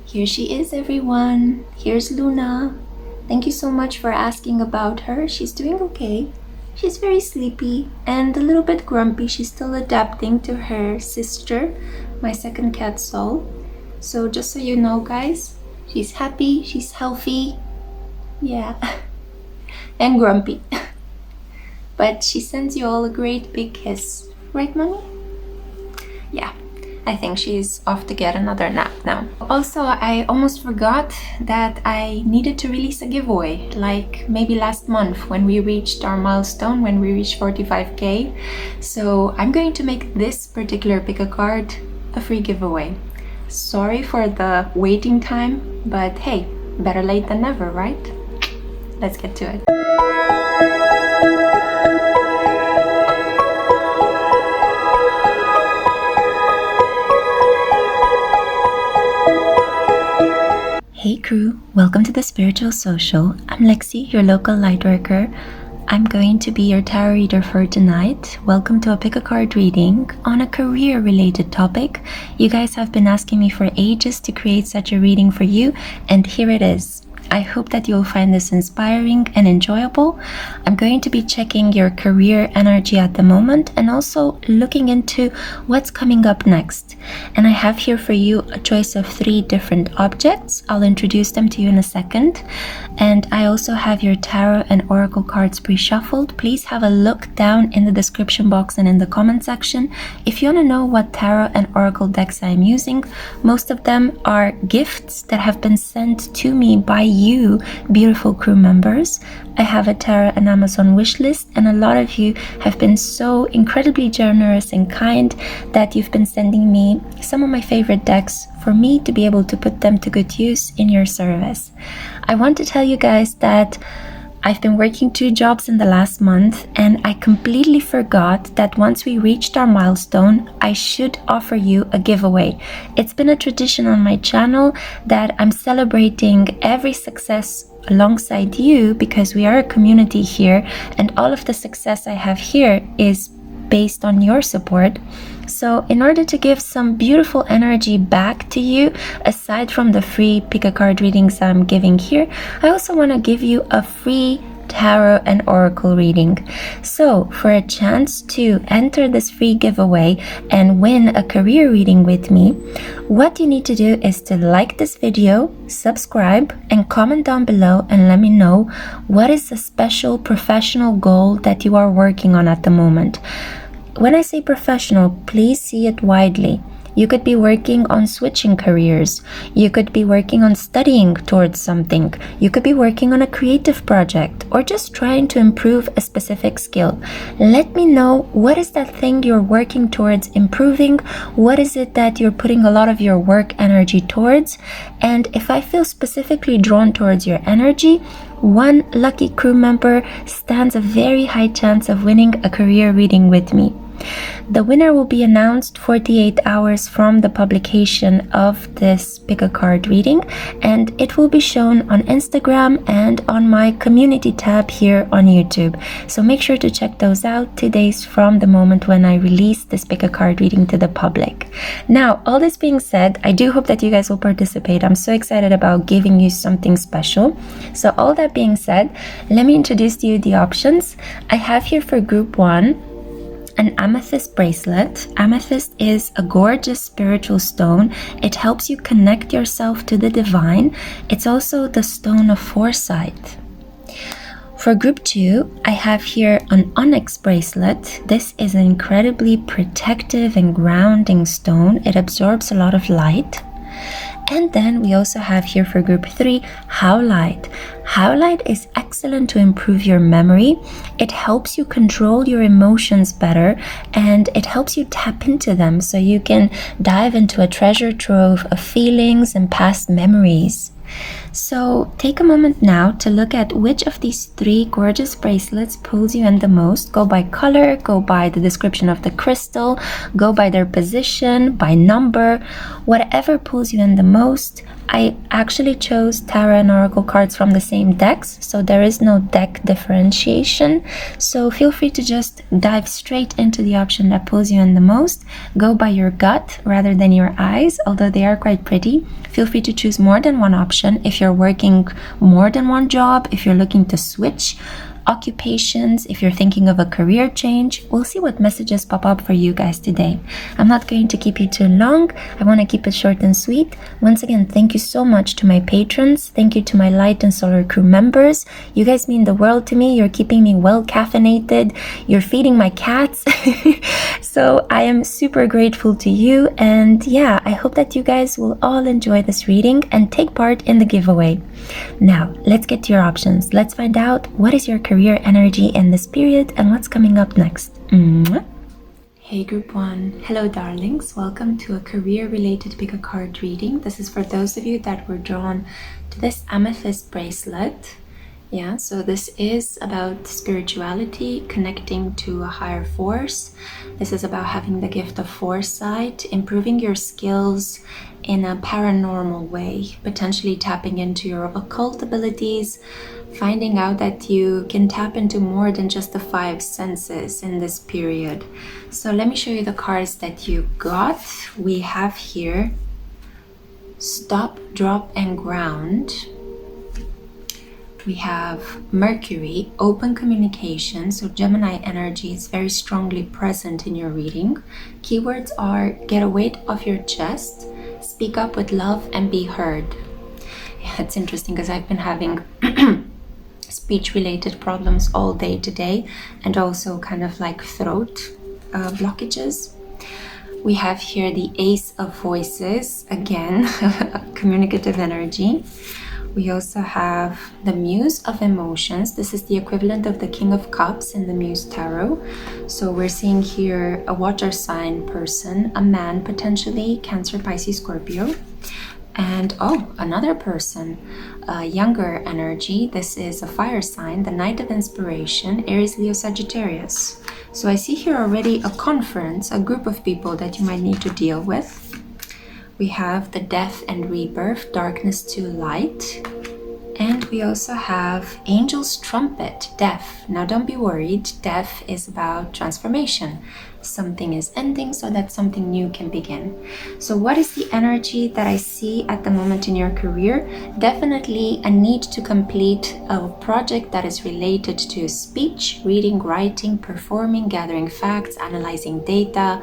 Here she is, everyone. Here's Luna. Thank you so much for asking about her. She's doing okay. She's very sleepy and a little bit grumpy. She's still adapting to her sister, my second cat Sol. So just so you know, guys, she's happy, she's healthy, yeah, and grumpy. But she sends you all a great big kiss. Right, mommy? Yeah. I think she's off to get another nap now. Also, I almost forgot that I needed to release a giveaway, like maybe last month when we reached our milestone, when we reached 45k. So I'm going to make this particular pick a card a free giveaway. Sorry for the waiting time, but hey, better late than never, right? Let's get to it. Hey crew, welcome to the Spiritual Social. I'm Lexi, your local lightworker. I'm going to be your tarot reader for tonight. Welcome to a pick a card reading on a career related topic. You guys have been asking me for ages to create such a reading for you, and here it is. I hope that you'll find this inspiring and enjoyable. I'm going to be checking your career energy at the moment and also looking into what's coming up next. And I have here for you a choice of 3 different objects. I'll introduce them to you in a second. And I also have your tarot and oracle cards pre-shuffled. Please have a look down in the description box and in the comment section if you want to know what tarot and oracle decks I'm using. Most of them are gifts that have been sent to me by you, beautiful crew members. I have a tarot and Amazon wish list, and a lot of you have been so incredibly generous and kind that you've been sending me some of my favorite decks for me to be able to put them to good use in your service. I want to tell you guys that I've been working 2 jobs in the last month, and I completely forgot that once we reached our milestone, I should offer you a giveaway. It's been a tradition on my channel that I'm celebrating every success alongside you because we are a community here, and all of the success I have here is based on your support. So in order to give some beautiful energy back to you, aside from the free pick a card readings I'm giving here, I also want to give you a free tarot and oracle reading. So for a chance to enter this free giveaway and win a career reading with me, what you need to do is to like this video, subscribe, and comment down below and let me know what is the special professional goal that you are working on at the moment. When I say professional, please see it widely. You could be working on switching careers. You could be working on studying towards something. You could be working on a creative project or just trying to improve a specific skill. Let me know what is that thing you're working towards improving. What is it that you're putting a lot of your work energy towards? And if I feel specifically drawn towards your energy, one lucky crew member stands a very high chance of winning a career reading with me. The winner will be announced 48 hours from the publication of this pick a card reading, and it will be shown on Instagram and on my community tab here on YouTube. So make sure to check those out 2 days from the moment when I release this pick a card reading to the public. Now, all this being said, I do hope that you guys will participate. I'm so excited about giving you something special. So all that being said, let me introduce to you the options. I have here for group 1 an amethyst bracelet. Amethyst is a gorgeous spiritual stone. It helps you connect yourself to the divine. It's also the stone of foresight. For group 2, I have here an onyx bracelet. This is an incredibly protective and grounding stone. It absorbs a lot of light. And then we also have here for group 3, Howlite. Howlite is excellent to improve your memory. It helps you control your emotions better, and it helps you tap into them so you can dive into a treasure trove of feelings and past memories. So take a moment now to look at which of these 3 gorgeous bracelets pulls you in the most. Go by color, go by the description of the crystal, go by their position, by number, whatever pulls you in the most. I actually chose tarot and oracle cards from the same decks, so there is no deck differentiation. So feel free to just dive straight into the option that pulls you in the most. Go by your gut rather than your eyes, although they are quite pretty. Feel free to choose more than one option if you're working more than one job, if you're looking to switch occupations, if you're thinking of a career change. We'll see what messages pop up for you guys today. I'm not going to keep you too long. I want to keep it short and sweet. Once again, thank you so much to my patrons. Thank you to my Light and Solar Crew members. You guys mean the world to me. You're keeping me well caffeinated. You're feeding my cats. So I am super grateful to you. And yeah, I hope that you guys will all enjoy this reading and take part in the giveaway. Now, let's get to your options. Let's find out what is your career energy in this period and what's coming up next. Mwah. Hey group 1, hello darlings, welcome to a career related pick a card reading. This is for those of you that were drawn to this amethyst bracelet. Yeah, so this is about spirituality, connecting to a higher force. This is about having the gift of foresight, improving your skills in a paranormal way, potentially tapping into your occult abilities, finding out that you can tap into more than just the 5 senses in this period. So let me show you the cards that you got. We have here Stop, Drop, and Ground. We have Mercury, open communication, so Gemini energy is very strongly present in your reading. Keywords are get a weight off your chest, speak up with love, and be heard. Yeah, it's interesting because I've been having speech-related problems all day today, and also kind of like throat blockages. We have here the Ace of Voices, again, communicative energy. We also have the Muse of Emotions. This is the equivalent of the King of Cups in the Muse Tarot. So we're seeing here a water sign person, a man potentially, Cancer, Pisces, Scorpio. And oh, another person, younger energy. This is a fire sign, the Knight of Inspiration, Aries, Leo, Sagittarius. So I see here already a conference, a group of people that you might need to deal with. We have the Death and Rebirth, Darkness to Light. And we also have Angel's Trumpet, Death. Now don't be worried, Death is about transformation. Something is ending so that something new can begin. So what is the energy that I see at the moment in your career? Definitely a need to complete a project that is related to speech, reading, writing, performing, gathering facts, analyzing data.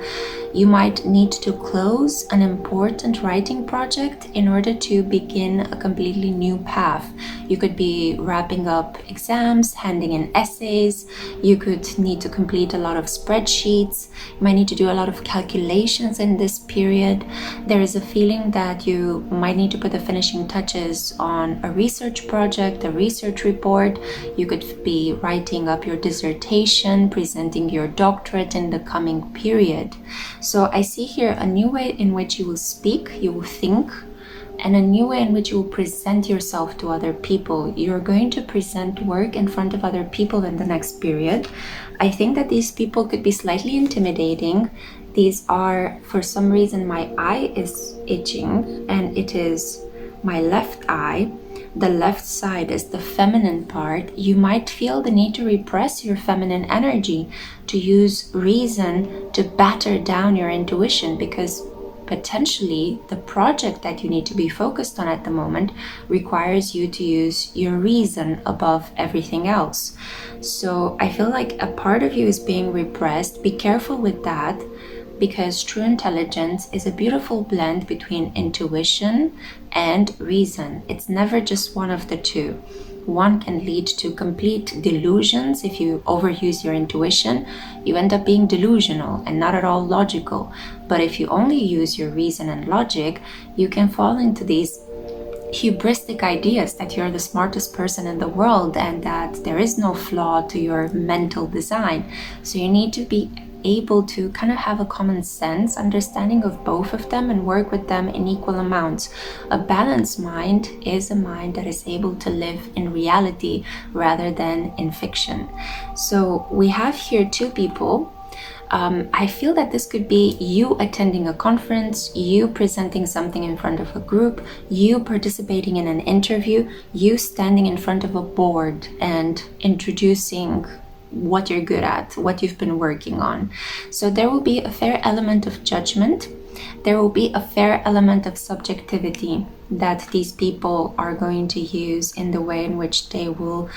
You might need to close an important writing project in order to begin a completely new path. You could be wrapping up exams, handing in essays. You could need to complete a lot of spreadsheets. You might need to do a lot of calculations in this period. There is a feeling that you might need to put the finishing touches on a research project, a research report. You could be writing up your dissertation, presenting your doctorate in the coming period. So I see here a new way in which you will speak, you will think, and a new way in which you will present yourself to other people. You're going to present work in front of other people in the next period. I think that these people could be slightly intimidating. These are, for some reason, my eye is itching, and it is my left eye. The left side is the feminine part. You might feel the need to repress your feminine energy, to use reason to batter down your intuition, because potentially the project that you need to be focused on at the moment requires you to use your reason above everything else. So I feel like a part of you is being repressed. Be careful with that, because true intelligence is a beautiful blend between intuition and reason. It's never just one of the two. One can lead to complete delusions. If you overuse your intuition, you end up being delusional and not at all logical. But if you only use your reason and logic, you can fall into these hubristic ideas that you're the smartest person in the world and that there is no flaw to your mental design. So you need to be able to kind of have a common sense understanding of both of them and work with them in equal amounts. A balanced mind is a mind that is able to live in reality rather than in fiction. So we have here two people. I feel that this could be you attending a conference, you presenting something in front of a group, you participating in an interview, you standing in front of a board and introducing what you're good at, what you've been working on. So there will be a fair element of judgment. There will be a fair element of subjectivity that these people are going to use in the way in which they will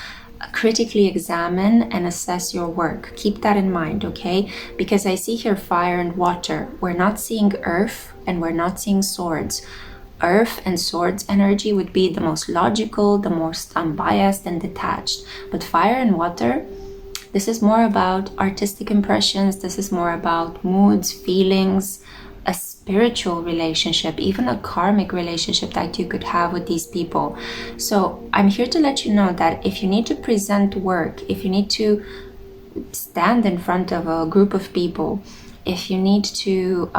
critically examine and assess your work. Keep that in mind, okay? Because I see here fire and water. We're not seeing earth and we're not seeing swords. Earth and swords energy would be the most logical, the most unbiased and detached. But fire and water, this is more about artistic impressions. This is more about moods, feelings, a spiritual relationship, even a karmic relationship that you could have with these people. So I'm here to let you know that if you need to present work, if you need to stand in front of a group of people, if you need to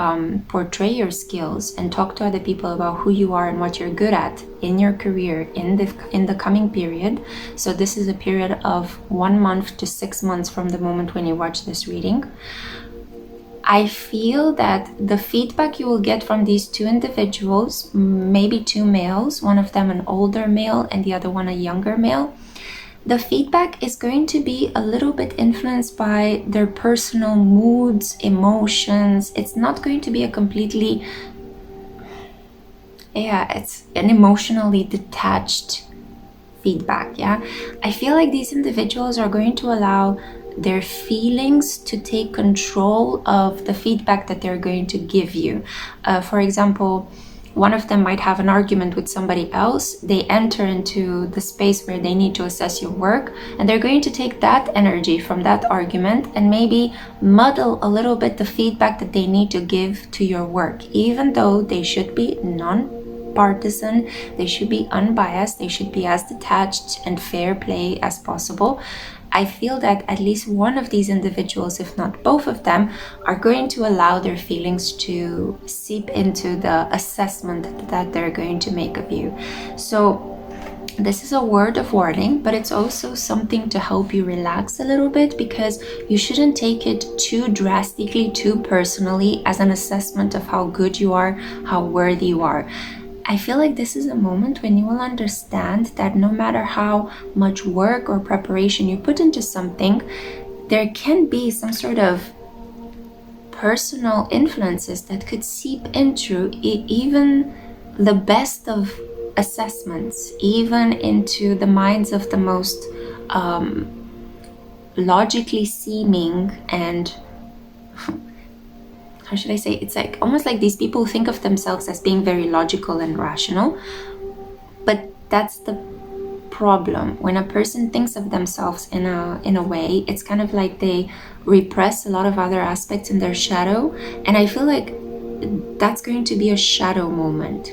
portray your skills and talk to other people about who you are and what you're good at in your career in the coming period, so this is a period of 1 month to 6 months from the moment when you watch this reading, I feel that the feedback you will get from these two individuals, maybe two males, one of them an older male and the other one a younger male, the feedback is going to be a little bit influenced by their personal moods, emotions. It's not going to be a completely, it's an emotionally detached feedback, yeah? I feel like these individuals are going to allow their feelings to take control of the feedback that they're going to give you. For example, one of them might have an argument with somebody else. They enter into the space where they need to assess your work, and they're going to take that energy from that argument and maybe muddle a little bit the feedback that they need to give to your work, even though they should be non-partisan, they should be unbiased, they should be as detached and fair play as possible. I feel that at least one of these individuals, if not both of them, are going to allow their feelings to seep into the assessment that they're going to make of you. So this is a word of warning, but it's also something to help you relax a little bit, because you shouldn't take it too drastically, too personally as an assessment of how good you are, how worthy you are. I feel like this is a moment when you will understand that no matter how much work or preparation you put into something, there can be some sort of personal influences that could seep into even the best of assessments, even into the minds of the most logically seeming and how should I say, it's like almost like these people think of themselves as being very logical and rational, but that's the problem. When a person thinks of themselves in a way, it's kind of like they repress a lot of other aspects in their shadow, and I feel like that's going to be a shadow moment.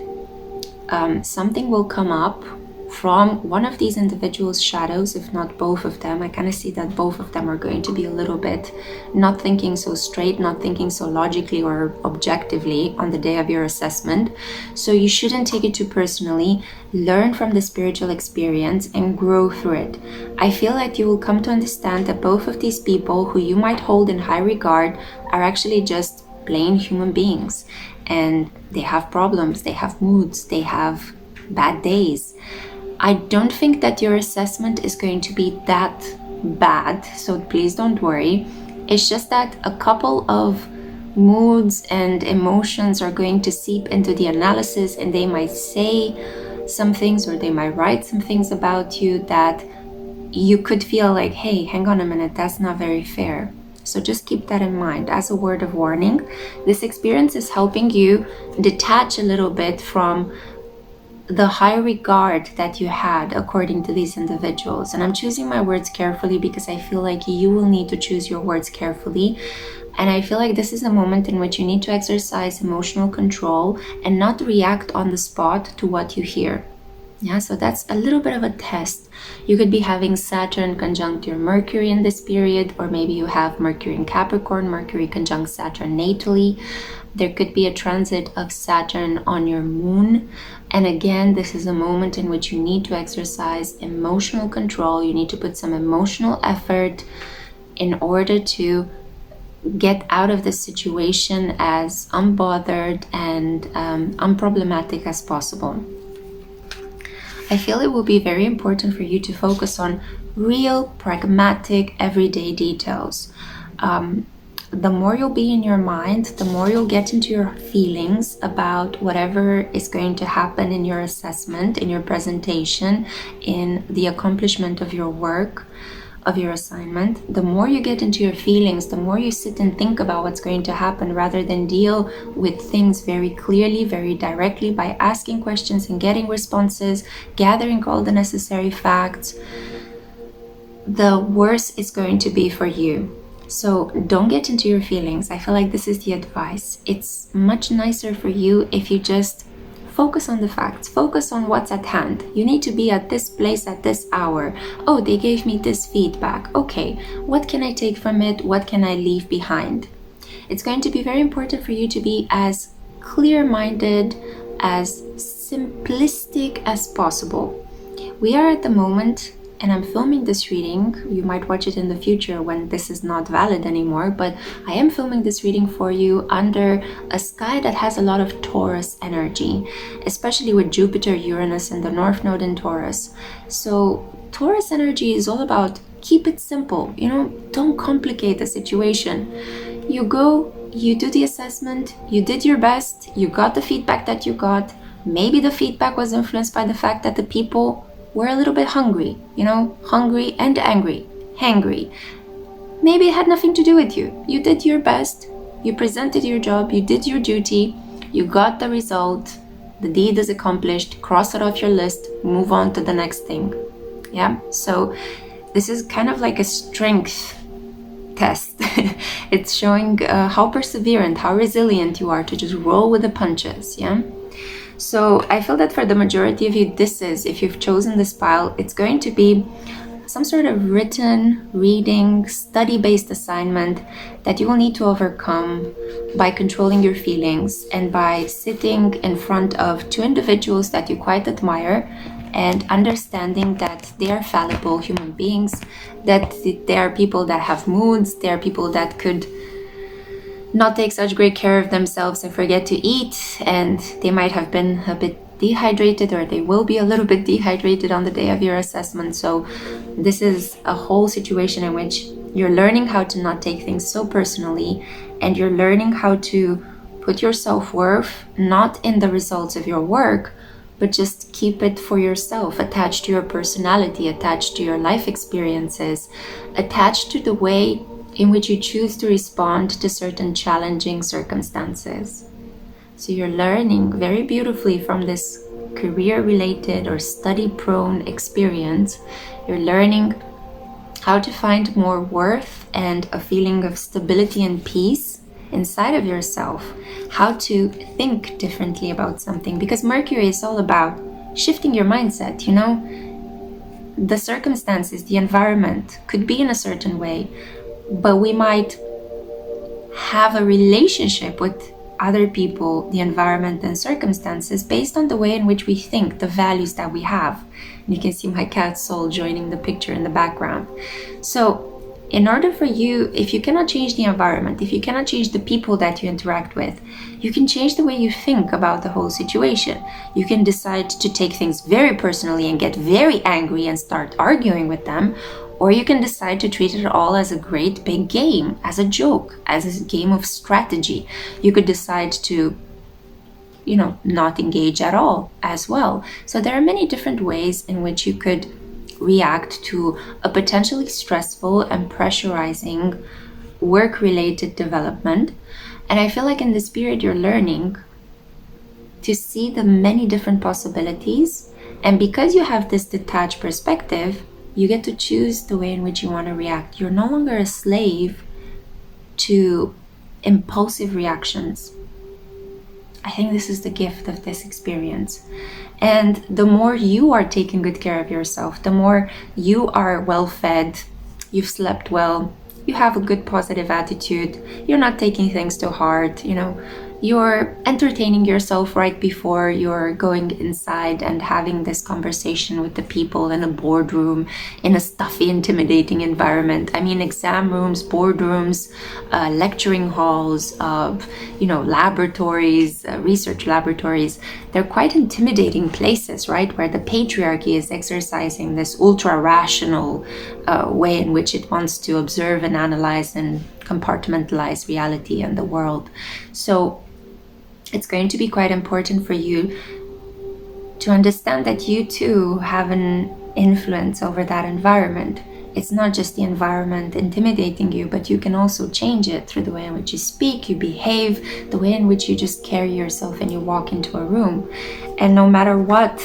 Something will come up from one of these individuals' shadows, if not both of them. I kind of see that both of them are going to be a little bit not thinking so straight, not thinking so logically or objectively on the day of your assessment. So you shouldn't take it too personally. Learn from the spiritual experience and grow through it. I feel like you will come to understand that both of these people who you might hold in high regard are actually just plain human beings, and they have problems, they have moods, they have bad days. I don't think that your assessment is going to be that bad, so please don't worry. It's just that a couple of moods and emotions are going to seep into the analysis, and they might say some things or they might write some things about you that you could feel like, hey, hang on a minute, that's not very fair. So just keep that in mind as a word of warning. This experience is helping you detach a little bit from the high regard that you had according to these individuals. And I'm choosing my words carefully because I feel like you will need to choose your words carefully. And I feel like this is a moment in which you need to exercise emotional control and not react on the spot to what you hear. Yeah, so that's a little bit of a test. You could be having Saturn conjunct your Mercury in this period, or maybe you have Mercury in Capricorn, Mercury conjunct Saturn natally. There could be a transit of Saturn on your moon. And again, this is a moment in which you need to exercise emotional control. You need to put some emotional effort in order to get out of this situation as unbothered and unproblematic as possible. I feel it will be very important for you to focus on real, pragmatic, everyday details. The more you'll be in your mind, the more you'll get into your feelings about whatever is going to happen in your assessment, in your presentation, in the accomplishment of your work, of your assignment. The more you get into your feelings, the more you sit and think about what's going to happen rather than deal with things very clearly, very directly by asking questions and getting responses, gathering all the necessary facts, the worse it's going to be for you. So don't get into your feelings. I feel like this is the advice. It's much nicer for you if you just focus on the facts, focus on what's at hand. You need to be at this place at this hour. Oh, they gave me this feedback. Okay, what can I take from it? What can I leave behind? It's going to be very important for you to be as clear-minded, as simplistic as possible. We are at the moment, and I'm filming this reading. You might watch it in the future when this is not valid anymore, but I am filming this reading for you under a sky that has a lot of Taurus energy, especially with Jupiter, Uranus, and the North Node in Taurus. So Taurus energy is all about keep it simple, don't complicate the situation. You go, you do the assessment, you did your best, you got the feedback that you got. Maybe the feedback was influenced by the fact that the people were a little bit hungry, hungry and angry, hangry. Maybe it had nothing to do with you. You did your best, you presented your job, you did your duty, you got the result, the deed is accomplished, cross it off your list, move on to the next thing. Yeah, so this is kind of like a strength test. It's showing how perseverant, how resilient you are to just roll with the punches, yeah? So I feel that for the majority of you, if you've chosen this pile, it's going to be some sort of written, reading, study-based assignment that you will need to overcome by controlling your feelings and by sitting in front of two individuals that you quite admire and understanding that they are fallible human beings, that they are people that have moods, they are people that could not take such great care of themselves and forget to eat, and they might have been a bit dehydrated, or they will be a little bit dehydrated on the day of your assessment. So this is a whole situation in which you're learning how to not take things so personally, and you're learning how to put your self-worth not in the results of your work, but just keep it for yourself, attached to your personality, attached to your life experiences, attached to the way in which you choose to respond to certain challenging circumstances. So you're learning very beautifully from this career-related or study-prone experience. You're learning how to find more worth and a feeling of stability and peace inside of yourself, how to think differently about something, because Mercury is all about shifting your mindset, The circumstances, the environment could be in a certain way, but we might have a relationship with other people, the environment, and circumstances based on the way in which we think, the values that we have. And you can see my cat Soul joining the picture in the background. So in order for you, if you cannot change the environment, if you cannot change the people that you interact with, you can change the way you think about the whole situation. You can decide to take things very personally and get very angry and start arguing with them, or you can decide to treat it all as a great big game, as a joke, as a game of strategy. You could decide to, not engage at all as well. So there are many different ways in which you could react to a potentially stressful and pressurizing work-related development. And I feel like in this period you're learning to see the many different possibilities. And because you have this detached perspective, you get to choose the way in which you want to react. You're no longer a slave to impulsive reactions. I think this is the gift of this experience. And the more you are taking good care of yourself, the more you are well fed, you've slept well, you have a good positive attitude, you're not taking things too hard, you're entertaining yourself right before you're going inside and having this conversation with the people in a boardroom, in a stuffy, intimidating environment. I mean, exam rooms, boardrooms, lecturing halls, laboratories, research laboratories, they're quite intimidating places, right? Where the patriarchy is exercising this ultra-rational way in which it wants to observe and analyze and compartmentalize reality and the world. So it's going to be quite important for you to understand that you too have an influence over that environment. It's not just the environment intimidating you, but you can also change it through the way in which you speak, you behave, the way in which you just carry yourself and you walk into a room. And no matter what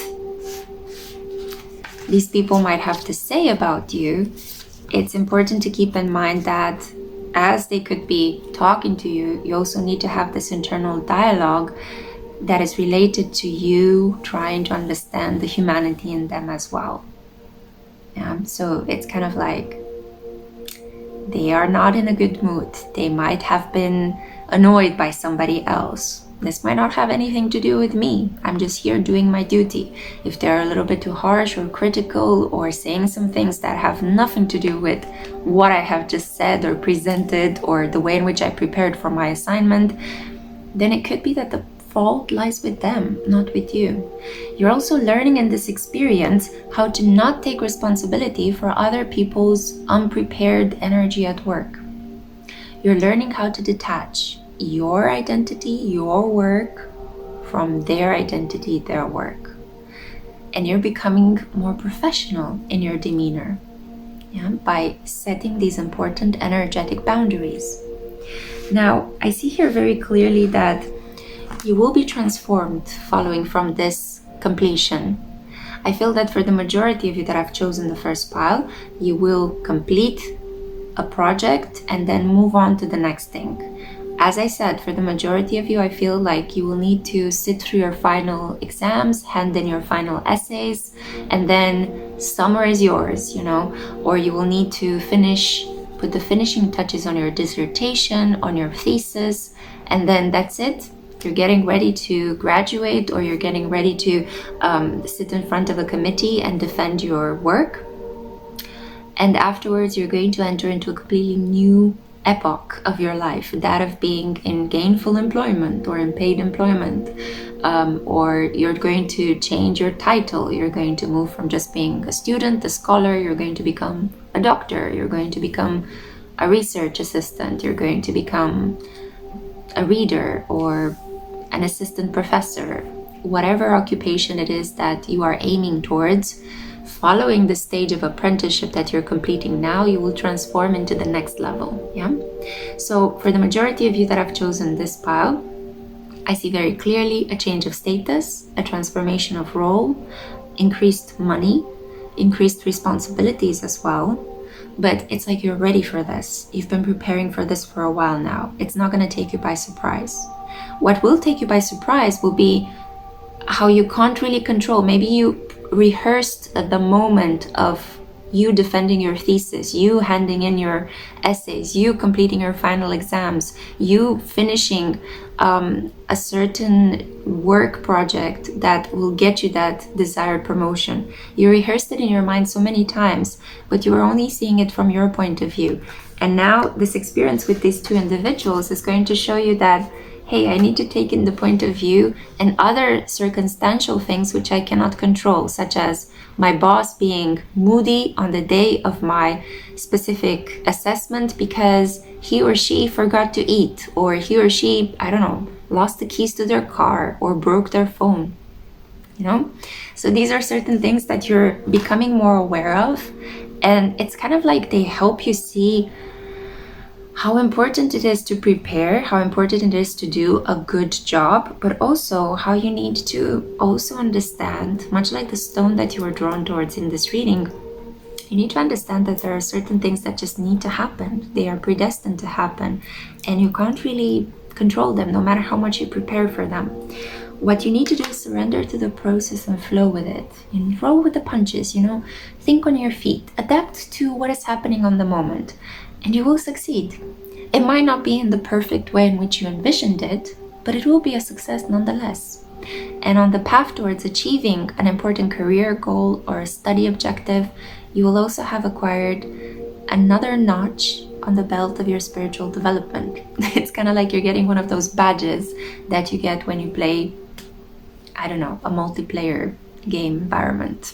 these people might have to say about you, it's important to keep in mind that as they could be talking to you, you also need to have this internal dialogue that is related to you trying to understand the humanity in them as well. So it's kind of like they are not in a good mood. They might have been annoyed by somebody else. This might not have anything to do with me. I'm just here doing my duty. If they're a little bit too harsh or critical or saying some things that have nothing to do with what I have just said or presented or the way in which I prepared for my assignment, then it could be that the fault lies with them, not with you. You're also learning in this experience how to not take responsibility for other people's unprepared energy at work. You're learning how to detach your identity, your work, from their identity, their work. And you're becoming more professional in your demeanor, by setting these important energetic boundaries. Now, I see here very clearly that you will be transformed following from this completion. I feel that for the majority of you that have chosen the first pile, you will complete a project and then move on to the next thing. As I said, for the majority of you, I feel like you will need to sit through your final exams, hand in your final essays, and then summer is yours, or you will need to put the finishing touches on your dissertation, on your thesis, and then that's it. You're getting ready to graduate, or you're getting ready to sit in front of a committee and defend your work. And afterwards, you're going to enter into a completely new epoch of your life, that of being in gainful employment or in paid employment, or you're going to change your title. You're going to move from just being a student, a scholar, you're going to become a doctor, you're going to become a research assistant, you're going to become a reader or an assistant professor. Whatever occupation it is that you are aiming towards, following the stage of apprenticeship that you're completing now, you will transform into the next level. So for the majority of you that have chosen this pile, I see very clearly a change of status, a transformation of role, increased money, increased responsibilities as well. But it's like you're ready for this. You've been preparing for this for a while now. It's not going to take you by surprise. What will take you by surprise will be how you can't really control. Maybe you rehearsed at the moment of you defending your thesis, you handing in your essays, you completing your final exams, you finishing a certain work project that will get you that desired promotion. You rehearsed it in your mind so many times, but you were only seeing it from your point of view. And now this experience with these two individuals is going to show you that, hey, I need to take in the point of view and other circumstantial things which I cannot control, such as my boss being moody on the day of my specific assessment because he or she forgot to eat, or he or she, lost the keys to their car or broke their phone. So these are certain things that you're becoming more aware of, and it's kind of like they help you see how important it is to prepare, how important it is to do a good job, but also how you need to also understand, much like the stone that you were drawn towards in this reading, you need to understand that there are certain things that just need to happen. They are predestined to happen, and you can't really control them, no matter how much you prepare for them. What you need to do is surrender to the process and flow with it. And roll with the punches, think on your feet, adapt to what is happening on the moment, and you will succeed. It might not be in the perfect way in which you envisioned it, but it will be a success nonetheless. And on the path towards achieving an important career goal or a study objective, you will also have acquired another notch on the belt of your spiritual development. It's kind of like you're getting one of those badges that you get when you play, I don't know, a multiplayer game environment.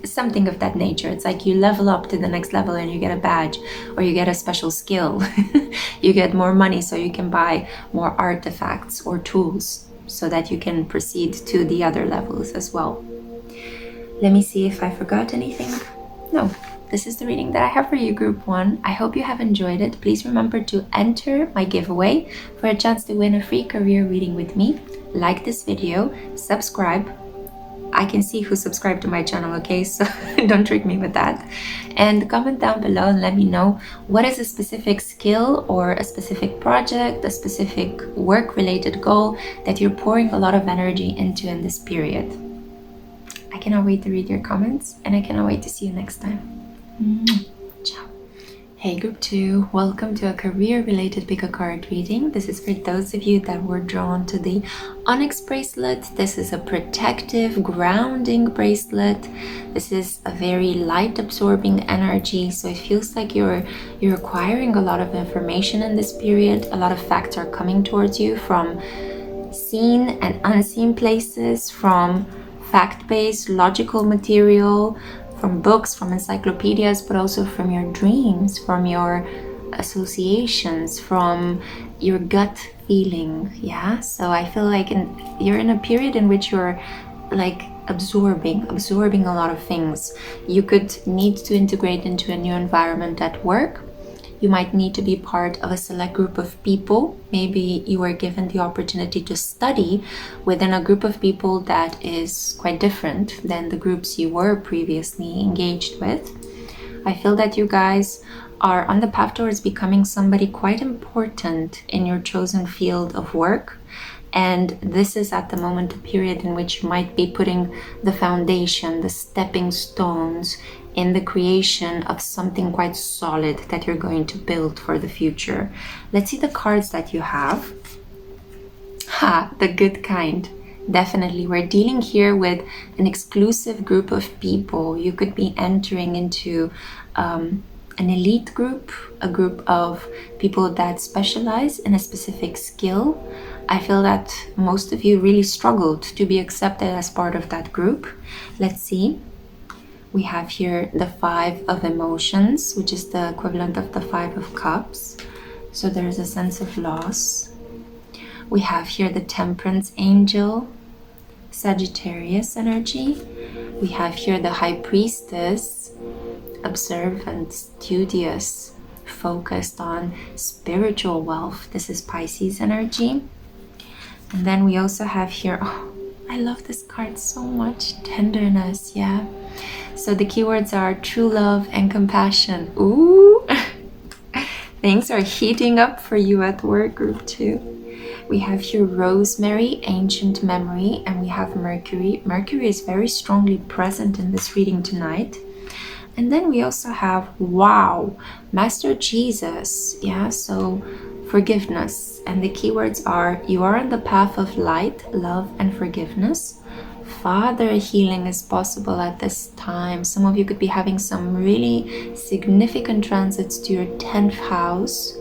Something of that nature. It's like you level up to the next level and you get a badge, or you get a special skill. You get more money so you can buy more artifacts or tools so that you can proceed to the other levels as well. Let me see if I forgot anything. No, this is the reading that I have for you, Group 1. I hope you have enjoyed it. Please remember to enter my giveaway for a chance to win a free career reading with me. Like this video, subscribe. I can see who subscribed to my channel, okay? So don't trick me with that. And comment down below and let me know what is a specific skill or a specific project, a specific work-related goal that you're pouring a lot of energy into in this period. I cannot wait to read your comments, and I cannot wait to see you next time. Ciao. Hey Group 2, welcome to a career-related pick a card reading. This is for those of you that were drawn to the Onyx bracelet. This is a protective, grounding bracelet. This is a very light-absorbing energy, so it feels like you're acquiring a lot of information in this period. A lot of facts are coming towards you from seen and unseen places, from fact-based, logical material, from books, from encyclopedias, but also from your dreams, from your associations, from your gut feeling. Yeah, so I feel like you're in a period in which you're like absorbing a lot of things. You could need to integrate into a new environment at work. You might need to be part of a select group of people. Maybe you were given the opportunity to study within a group of people that is quite different than the groups you were previously engaged with. I feel that you guys are on the path towards becoming somebody quite important in your chosen field of work. And this is at the moment a period in which you might be putting the foundation, the stepping stones in the creation of something quite solid that you're going to build for the future. Let's see the cards that you have. The good kind. Definitely, we're dealing here with an exclusive group of people. You could be entering into an elite group, a group of people that specialize in a specific skill. I feel that most of you really struggled to be accepted as part of that group. Let's see. We have here the 5 of emotions, which is the equivalent of the 5 of cups. So there's a sense of loss. We have here the temperance angel, Sagittarius energy. We have here the high priestess, observant, studious, focused on spiritual wealth. This is Pisces energy. And then we also have here, oh, I love this card so much, tenderness, yeah. So the keywords are true love and compassion. Ooh, things are heating up for you at work, Group 2. We have here rosemary, ancient memory, and we have Mercury. Mercury is very strongly present in this reading tonight. And then we also have, wow, Master Jesus. Yeah, so forgiveness. And the keywords are, you are on the path of light, love, and forgiveness. Father healing is possible at this time. Some of you could be having some really significant transits to your 10th house,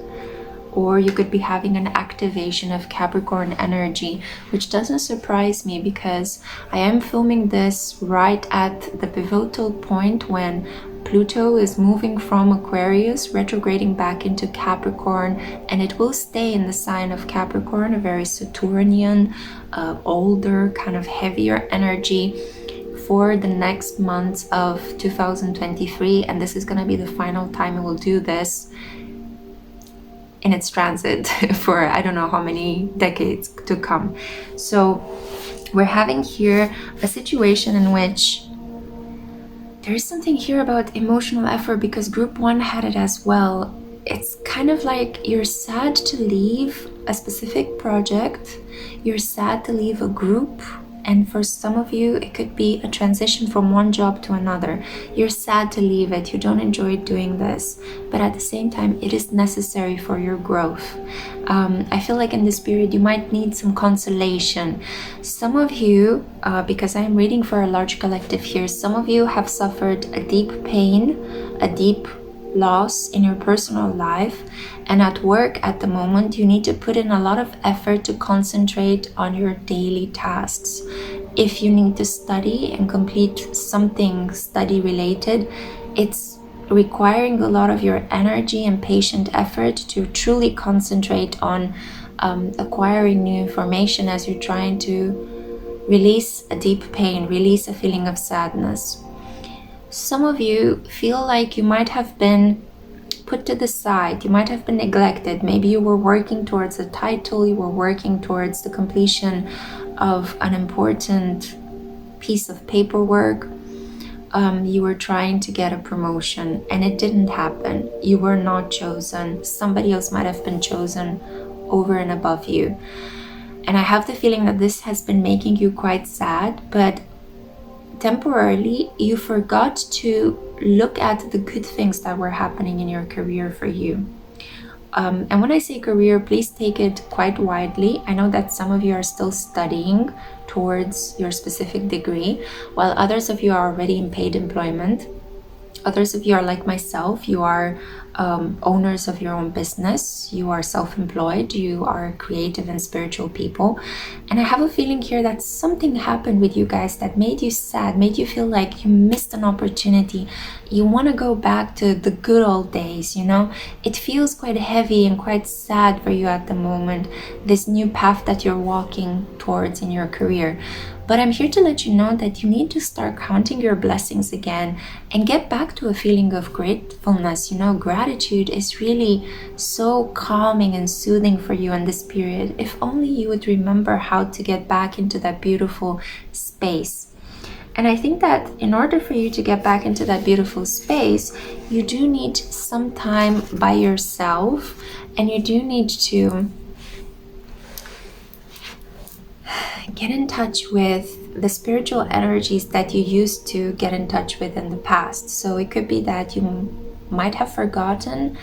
or you could be having an activation of Capricorn energy, which doesn't surprise me because I am filming this right at the pivotal point when Pluto is moving from Aquarius, retrograding back into Capricorn, and it will stay in the sign of Capricorn, a very Saturnian, older, kind of heavier energy for the next months of 2023. And this is going to be the final time it will do this in its transit for I don't know how many decades to come. So we're having here a situation in which there is something here about emotional effort, because Group 1 had it as well. it's kind of like you're sad to leave a specific project, you're sad to leave a group, and for some of you it could be a transition from one job to another. You're sad to leave it, you don't enjoy doing this, but at the same time it is necessary for your growth. I feel like in this period you might need some consolation. Some of you, because I'm reading for a large collective here, some of you have suffered a deep pain, a deep loss in your personal life, and at work at the moment you need to put in a lot of effort to concentrate on your daily tasks. If you need to study and complete something study related, it's requiring a lot of your energy and patient effort to truly concentrate on acquiring new information as you're trying to release a deep pain, release a feeling of sadness. Some of you feel like you might have been put to the side, you might have been neglected. Maybe you were working towards a title, you were working towards the completion of an important piece of paperwork, you were trying to get a promotion and it didn't happen. You were not chosen. Somebody else might have been chosen over and above you. And I have the feeling that this has been making you quite sad, but temporarily you forgot to look at the good things that were happening in your career for you. And when I say career, please take it quite widely. I know that some of you are still studying towards your specific degree, while others of you are already in paid employment. Others of you are like myself, you are owners of your own business, you are self-employed, you are creative and spiritual people. And I have a feeling here that something happened with you guys that made you sad, made you feel like you missed an opportunity. You want to go back to the good old days, you know? It feels quite heavy and quite sad for you at the moment, this new path that you're walking towards in your career. But I'm here to let you know that you need to start counting your blessings again and get back to a feeling of gratefulness. You know, gratitude is really so calming and soothing for you in this period. If only you would remember how to get back into that beautiful space. And I think that in order for you to get back into that beautiful space, you do need some time by yourself, and you do need to get in touch with the spiritual energies that you used to get in touch with in the past. So it could be that you might have forgotten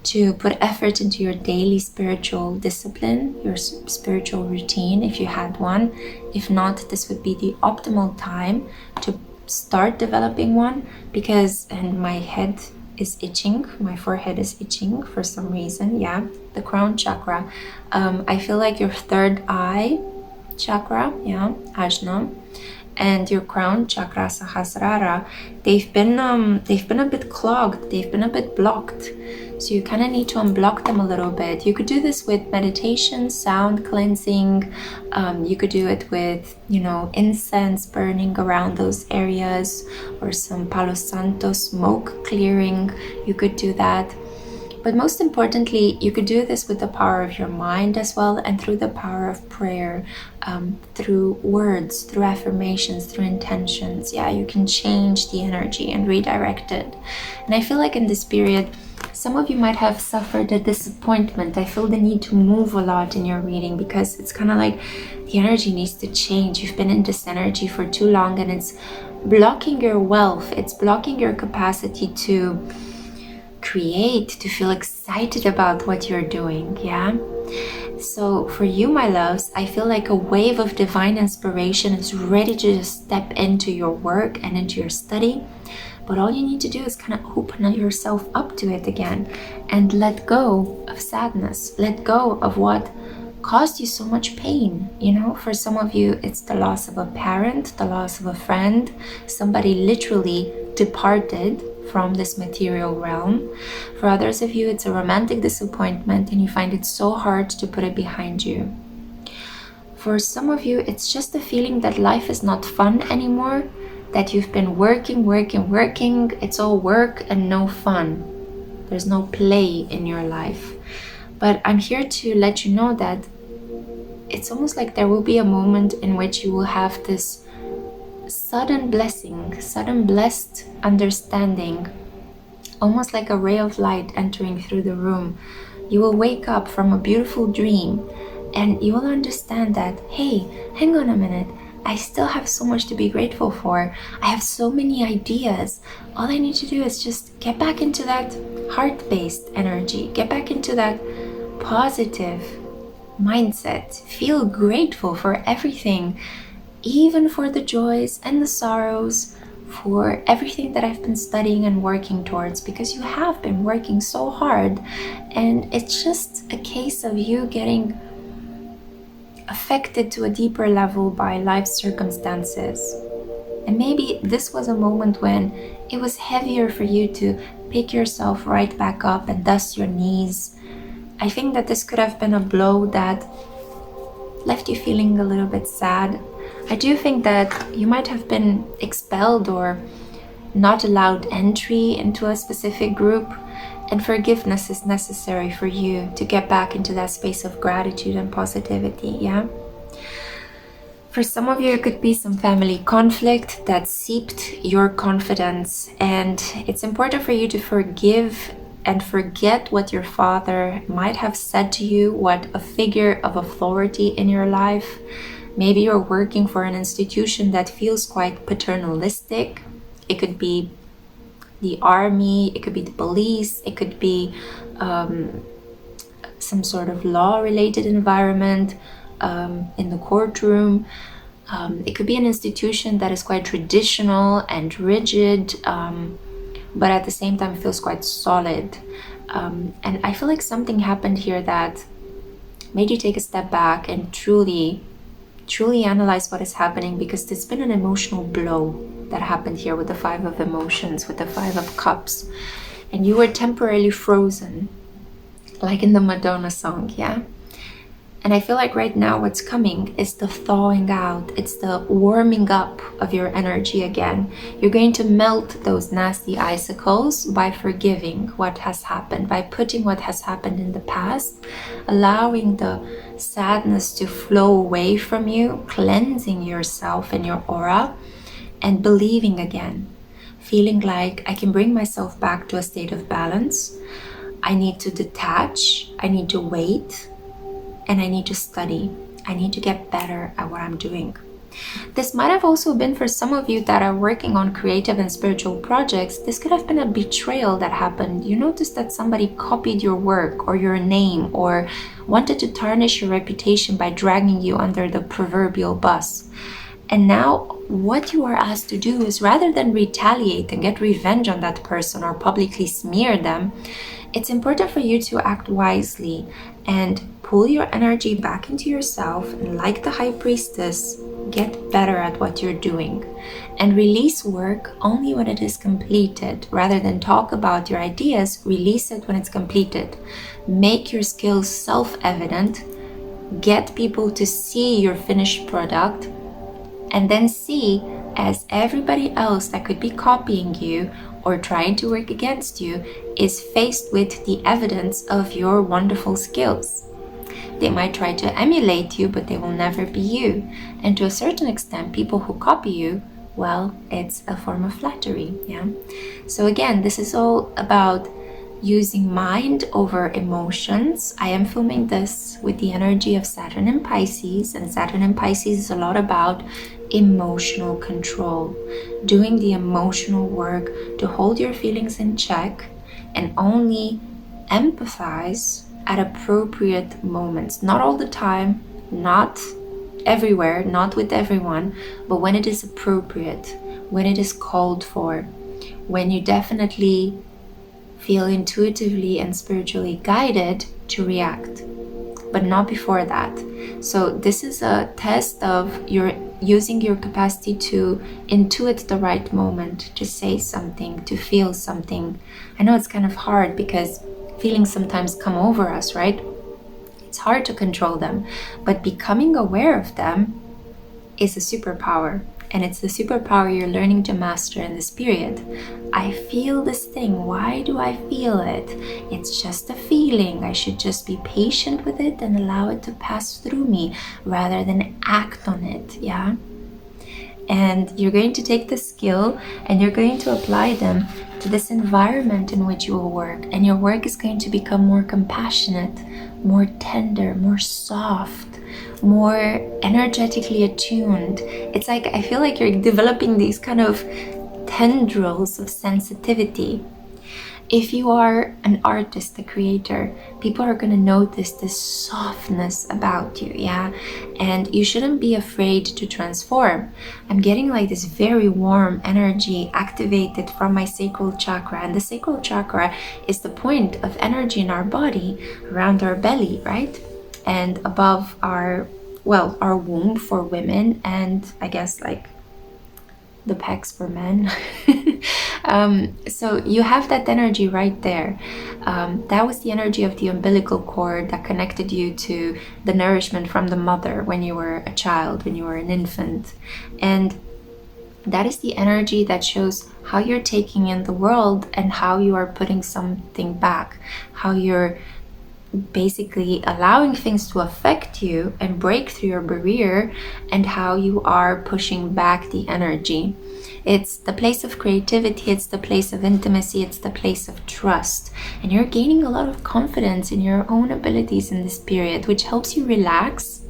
to put effort into your daily spiritual discipline, your spiritual routine if you had one. If not, this would be the optimal time to start developing one, because, and my head is itching, my forehead is itching for some reason. Yeah, the crown chakra. I feel like your third eye chakra, yeah, Ajna, and your crown chakra, Sahasrara, they've been a bit clogged, they've been a bit blocked. So you kind of need to unblock them a little bit. You could do this with meditation, sound cleansing. You could do it with, you know, incense burning around those areas, or some Palo Santo smoke clearing. You could do that. But most importantly, you could do this with the power of your mind as well, and through the power of prayer, through words, through affirmations, through intentions. Yeah, you can change the energy and redirect it. And I feel like in this period, some of you might have suffered a disappointment. I feel the need to move a lot in your reading, because it's kind of like the energy needs to change. You've been in this energy for too long, and it's blocking your wealth. It's blocking your capacity to create, to feel excited about what you're doing. Yeah, so for you, my loves, I feel like a wave of divine inspiration is ready to just step into your work and into your study. But all you need to do is kind of open yourself up to it again and let go of sadness, let go of what caused you so much pain. You know, for some of you, it's the loss of a parent, the loss of a friend, somebody literally departed from this material realm. For others of you, it's a romantic disappointment and you find it so hard to put it behind you. For some of you, it's just the feeling that life is not fun anymore, that you've been working, it's all work and no fun. There's no play in your life. But I'm here to let you know that it's almost like there will be a moment in which you will have this sudden blessing, sudden blessed understanding almost like a ray of light entering through the room. You will wake up from a beautiful dream and you will understand that, hey, hang on a minute, I still have so much to be grateful for. I have so many ideas. All I need to do is just get back into that heart-based energy, get back into that positive mindset, feel grateful for everything, even for the joys and the sorrows, for everything that I've been studying and working towards, because you have been working so hard, and it's just a case of you getting affected to a deeper level by life circumstances. And maybe this was a moment when it was heavier for you to pick yourself right back up and dust your knees. I think that this could have been a blow that left you feeling a little bit sad. I do think that you might have been expelled or not allowed entry into a specific group, and forgiveness is necessary for you to get back into that space of gratitude and positivity, yeah? For some of you, it could be some family conflict that seeped your confidence, and it's important for you to forgive and forget what your father might have said to you, what a figure of authority in your life. Maybe you're working for an institution that feels quite paternalistic. It could be the army, it could be the police, it could be some sort of law-related environment, in the courtroom. It could be an institution that is quite traditional and rigid, but at the same time feels quite solid. And I feel like something happened here that made you take a step back and truly analyze what is happening, because there's been an emotional blow that happened here with the Five of Emotions, with the Five of Cups, and you were temporarily frozen, like in the Madonna song, yeah? And I feel like right now what's coming is the thawing out. It's the warming up of your energy again. You're going to melt those nasty icicles by forgiving what has happened, by putting what has happened in the past, allowing the sadness to flow away from you, cleansing yourself and your aura, and believing again. Feeling like I can bring myself back to a state of balance. I need to detach. I need to wait. And I need to study. I need to get better at what I'm doing. This might have also been for some of you that are working on creative and spiritual projects. This could have been a betrayal that happened. You noticed that somebody copied your work or your name, or wanted to tarnish your reputation by dragging you under the proverbial bus. And now what you are asked to do is, rather than retaliate and get revenge on that person or publicly smear them, it's important for you to act wisely and pull your energy back into yourself, and like the High Priestess, get better at what you're doing and release work only when it is completed. Rather than talk about your ideas, release it when it's completed. Make your skills self-evident, get people to see your finished product, and then see, as everybody else that could be copying you or trying to work against you is faced with the evidence of your wonderful skills. They might try to emulate you, but they will never be you. And to a certain extent, people who copy you, well, it's a form of flattery, yeah? So again, this is all about using mind over emotions. I am filming this with the energy of Saturn in Pisces, and Saturn in Pisces is a lot about emotional control, doing the emotional work to hold your feelings in check and only empathize at appropriate moments. Not all the time, not everywhere, not with everyone, but when it is appropriate, when it is called for, when you definitely feel intuitively and spiritually guided to react, but not before that. So this is a test of your using your capacity to intuit the right moment, to say something, to feel something. I know it's kind of hard because feelings sometimes come over us, right? It's hard to control them, but becoming aware of them is a superpower. And it's the superpower you're learning to master in this period. I feel this thing. Why do I feel it? It's just a feeling. I should just be patient with it and allow it to pass through me rather than act on it, yeah? And you're going to take the skill and you're going to apply them to this environment in which you will work. And your work is going to become more compassionate, more tender, more soft, more energetically attuned. It's like, I feel like you're developing these kind of tendrils of sensitivity. If you are an artist, a creator, people are going to notice this softness about you, yeah? And you shouldn't be afraid to transform. I'm getting like this very warm energy activated from my sacral chakra. And the sacral chakra is the point of energy in our body, around our belly, right? And above our womb for women, and I guess like the pecs for men. So you have that energy right there. That was the energy of the umbilical cord that connected you to the nourishment from the mother when you were a child, when you were an infant. And that is the energy that shows how you're taking in the world and how you are putting something back, how you're basically allowing things to affect you and break through your barrier, and how you are pushing back the energy. It's the place of creativity, it's the place of intimacy, it's the place of trust. And you're gaining a lot of confidence in your own abilities in this period, which helps you relax,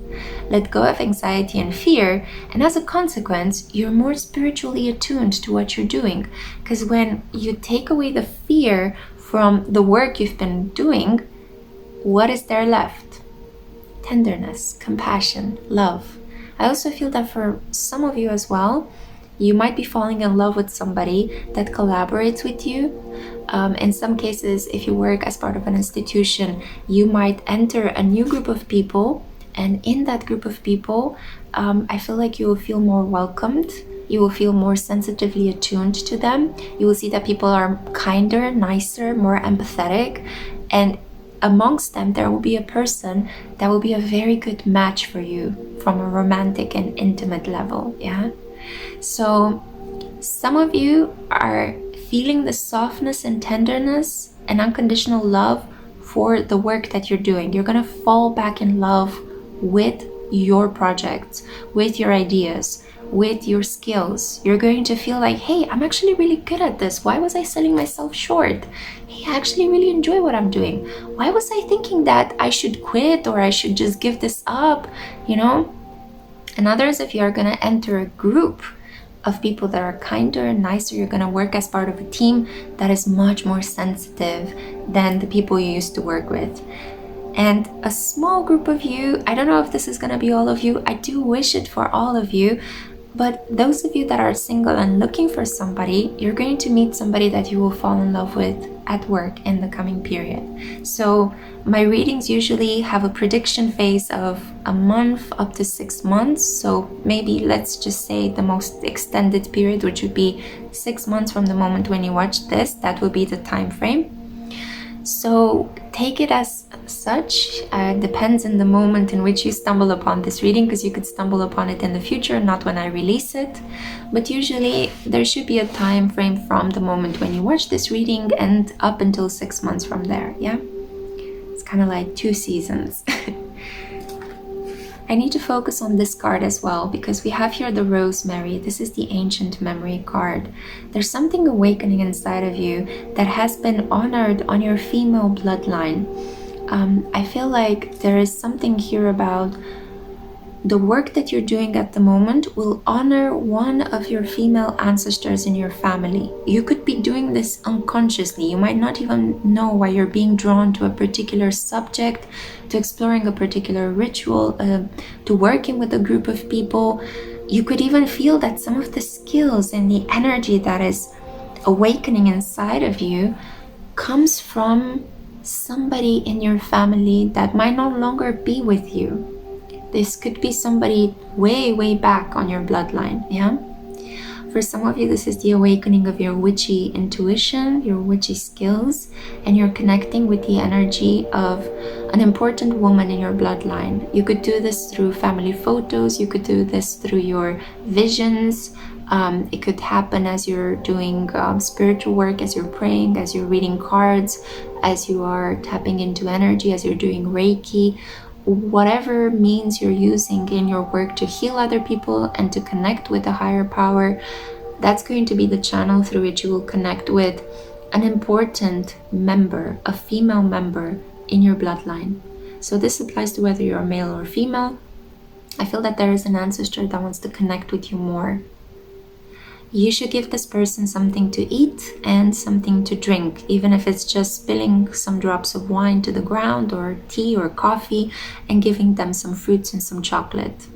let go of anxiety and fear, and as a consequence, you're more spiritually attuned to what you're doing. Because when you take away the fear from the work you've been doing, what is there left? Tenderness, compassion, love. I also feel that for some of you as well, you might be falling in love with somebody that collaborates with you. In some cases, if you work as part of an institution, you might enter a new group of people, and in that group of people, I feel like you will feel more welcomed. You will feel more sensitively attuned to them. You will see that people are kinder, nicer, more empathetic, and amongst them, there will be a person that will be a very good match for you from a romantic and intimate level, yeah? So some of you are feeling the softness and tenderness and unconditional love for the work that you're doing. You're gonna fall back in love with your projects, with your ideas, with your skills. You're going to feel like, hey, I'm actually really good at this. Why was I selling myself short? Hey, I actually really enjoy what I'm doing. Why was I thinking that I should quit or I should just give this up, you know? And others of you are going to enter a group of people that are kinder and nicer. You're going to work as part of a team that is much more sensitive than the people you used to work with. And a small group of you, I don't know if this is going to be all of you. I do wish it for all of you. But those of you that are single and looking for somebody, you're going to meet somebody that you will fall in love with at work in the coming period. So my readings usually have a prediction phase of a month up to 6 months. So maybe let's just say the most extended period, which would be 6 months from the moment when you watch this, that would be the time frame. So take it as such. Depends on the moment in which you stumble upon this reading, because you could stumble upon it in the future, not when I release it. But usually there should be a time frame from the moment when you watch this reading and up until 6 months from there, yeah? It's kind of like 2 seasons. I need to focus on this card as well, because we have here the Rosemary. This is the Ancient Memory card. There's something awakening inside of you that has been honored on your female bloodline. I feel like there is something here about the work that you're doing at the moment will honor one of your female ancestors in your family. You could be doing this unconsciously. You might not even know why you're being drawn to a particular subject, to exploring a particular ritual, to working with a group of people. You could even feel that some of the skills and the energy that is awakening inside of you comes from somebody in your family that might no longer be with you. This could be somebody way, way back on your bloodline, yeah? For some of you, this is the awakening of your witchy intuition, your witchy skills, and you're connecting with the energy of an important woman in your bloodline. You could do this through family photos, you could do this through your visions. It could happen as you're doing spiritual work, as you're praying, as you're reading cards, as you are tapping into energy, as you're doing Reiki. whatever means you're using in your work to heal other people and to connect with a higher power, that's going to be the channel through which you will connect with an important member, a female member in your bloodline. So this applies to whether you're male or female. I feel that there is an ancestor that wants to connect with you more. You should give this person something to eat and something to drink, even if it's just spilling some drops of wine to the ground or tea or coffee and giving them some fruits and some chocolate.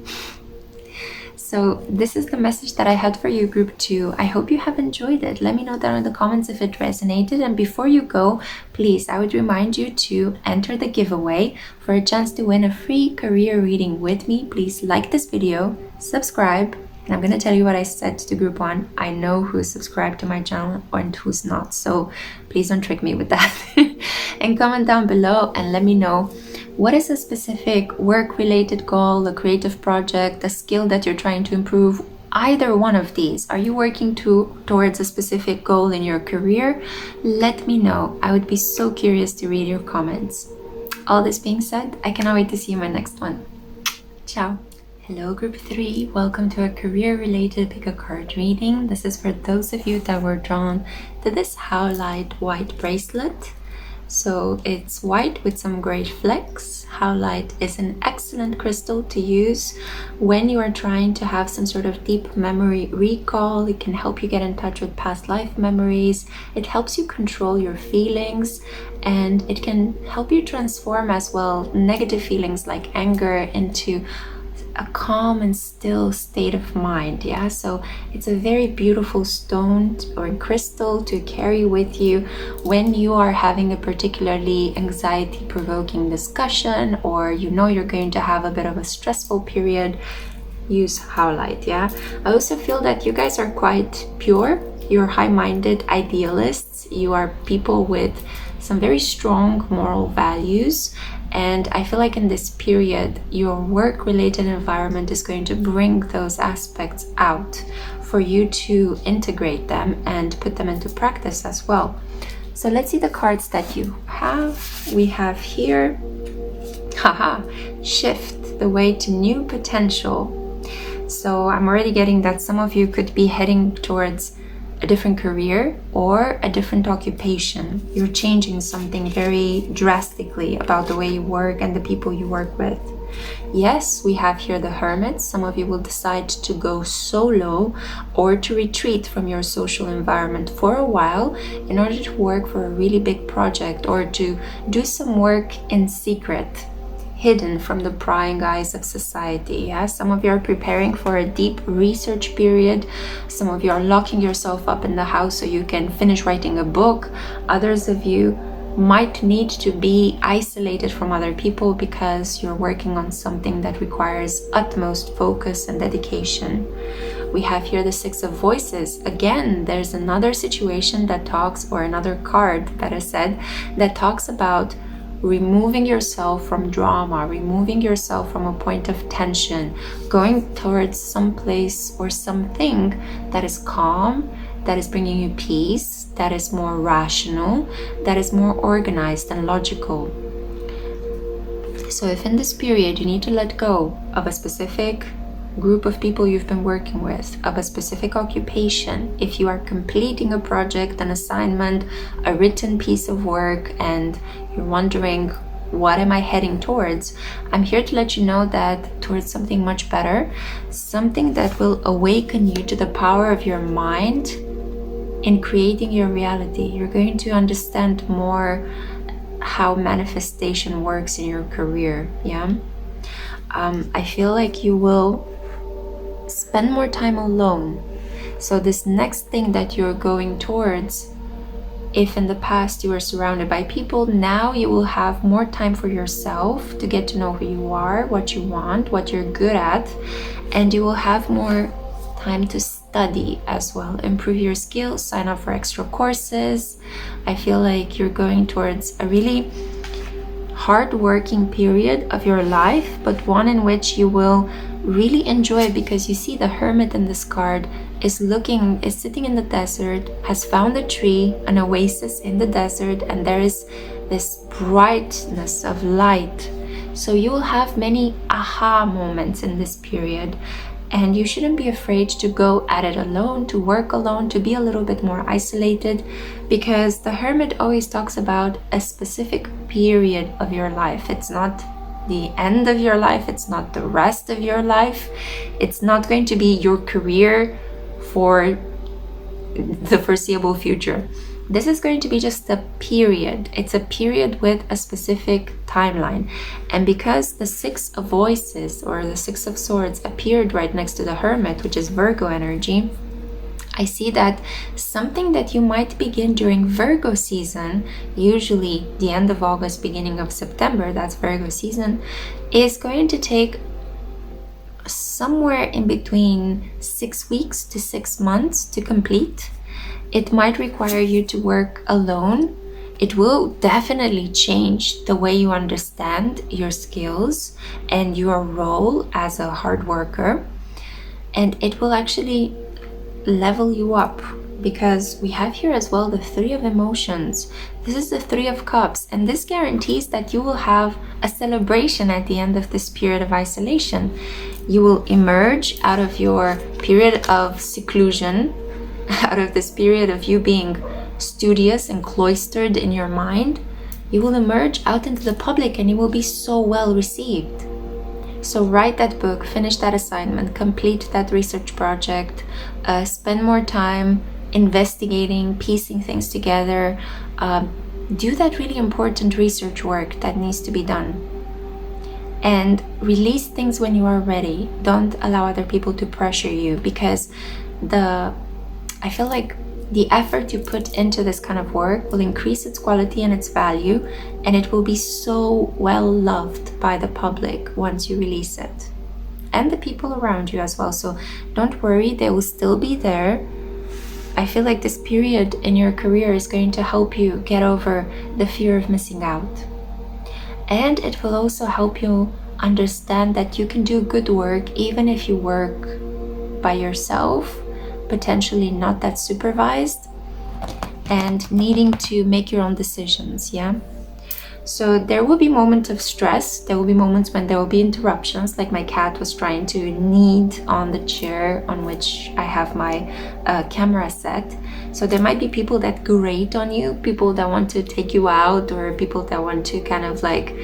So this is the message that I had for you, group 2. I hope you have enjoyed it. Let me know down in the comments if it resonated. And before you go, please, I would remind you to enter the giveaway for a chance to win a free career reading with me. Please like this video, subscribe, and I'm going to tell you what I said to group 1. I know who's subscribed to my channel and who's not, so please don't trick me with that. And comment down below and let me know, what is a specific work-related goal, a creative project, a skill that you're trying to improve? Either one of these. Are you working towards a specific goal in your career? Let me know. I would be so curious to read your comments. All this being said, I cannot wait to see you in my next one. Ciao. Hello, group 3. Welcome to a career-related pick a card reading. This is for those of you that were drawn to this Howlite white bracelet. So it's white with some gray flecks. Howlite is an excellent crystal to use when you are trying to have some sort of deep memory recall. It can help you get in touch with past life memories. It helps you control your feelings, and it can help you transform as well negative feelings like anger into a calm and still state of mind. Yeah, so it's a very beautiful stone or crystal to carry with you when you are having a particularly anxiety provoking discussion, or you know you're going to have a bit of a stressful period. Use Howlite. Yeah, I also feel that you guys are quite pure. You're high-minded idealists. You are people with some very strong moral values, and I feel like in this period your work-related environment is going to bring those aspects out for you to integrate them and put them into practice as well. So let's see the cards that you have. We have here, shift the way to new potential. So I'm already getting that some of you could be heading towards a different career or a different occupation. You're changing something very drastically about the way you work and the people you work with. Yes, we have here the Hermit. Some of you will decide to go solo or to retreat from your social environment for a while in order to work for a really big project, or to do some work in secret, hidden from the prying eyes of society. Yeah, some of you are preparing for a deep research period. Some of you are locking yourself up in the house so you can finish writing a book. Others of you might need to be isolated from other people because you're working on something that requires utmost focus and dedication. We have here the Six of Voices. Again, there's another situation that talks, or another card, better said, that talks about removing yourself from drama, removing yourself from a point of tension, going towards some place or something that is calm, that is bringing you peace, that is more rational, that is more organized and logical. So if in this period you need to let go of a specific group of people you've been working with, of a specific occupation, if you are completing a project, an assignment, a written piece of work, and you're wondering, what am I heading towards? I'm here to let you know that towards something much better, something that will awaken you to the power of your mind in creating your reality. You're going to understand more how manifestation works in your career. Yeah, I feel like you will spend more time alone. So this next thing that you're going towards, if in the past you were surrounded by people, now you will have more time for yourself to get to know who you are, what you want, what you're good at, and you will have more time to study as well, improve your skills, sign up for extra courses. I feel like you're going towards a really hard-working period of your life, but one in which you will really enjoy, because you see the Hermit in this card is sitting in the desert, has found a tree, an oasis in the desert, and there is this brightness of light So you will have many aha moments in this period, and you shouldn't be afraid to go at it alone, to work alone, to be a little bit more isolated, because the Hermit always talks about a specific period of your life. It's not the end of your life, it's not the rest of your life, it's not going to be your career for the foreseeable future. This is going to be just a period. It's a period with a specific timeline. And because the Six of Voices or the Six of Swords appeared right next to the Hermit, which is Virgo energy, I see that something that you might begin during Virgo season, usually the end of August, beginning of September, that's Virgo season, is going to take somewhere in between 6 weeks to 6 months to complete. It might require you to work alone. It will definitely change the way you understand your skills and your role as a hard worker. And it will actually level you up, because we have here as well the Three of Emotions. This is the Three of Cups, and this guarantees that you will have a celebration at the end of this period of isolation. You will emerge out of your period of seclusion, out of this period of you being studious and cloistered in your mind. You will emerge out into the public and you will be so well received. So write that book, finish that assignment, complete that research project, spend more time investigating, piecing things together, do that really important research work that needs to be done. And release things when you are ready. Don't allow other people to pressure you, because I feel like the effort you put into this kind of work will increase its quality and its value, and it will be so well loved by the public once you release it, and the people around you as well. So don't worry, they will still be there. I feel like this period in your career is going to help you get over the fear of missing out, and it will also help you understand that you can do good work even if you work by yourself, potentially not that supervised, and needing to make your own decisions. So there will be moments of stress. There will be moments when there will be interruptions, like my cat was trying to knead on the chair on which I have my camera set. So there might be people that grate on you, people that want to take you out, or people that want to kind of like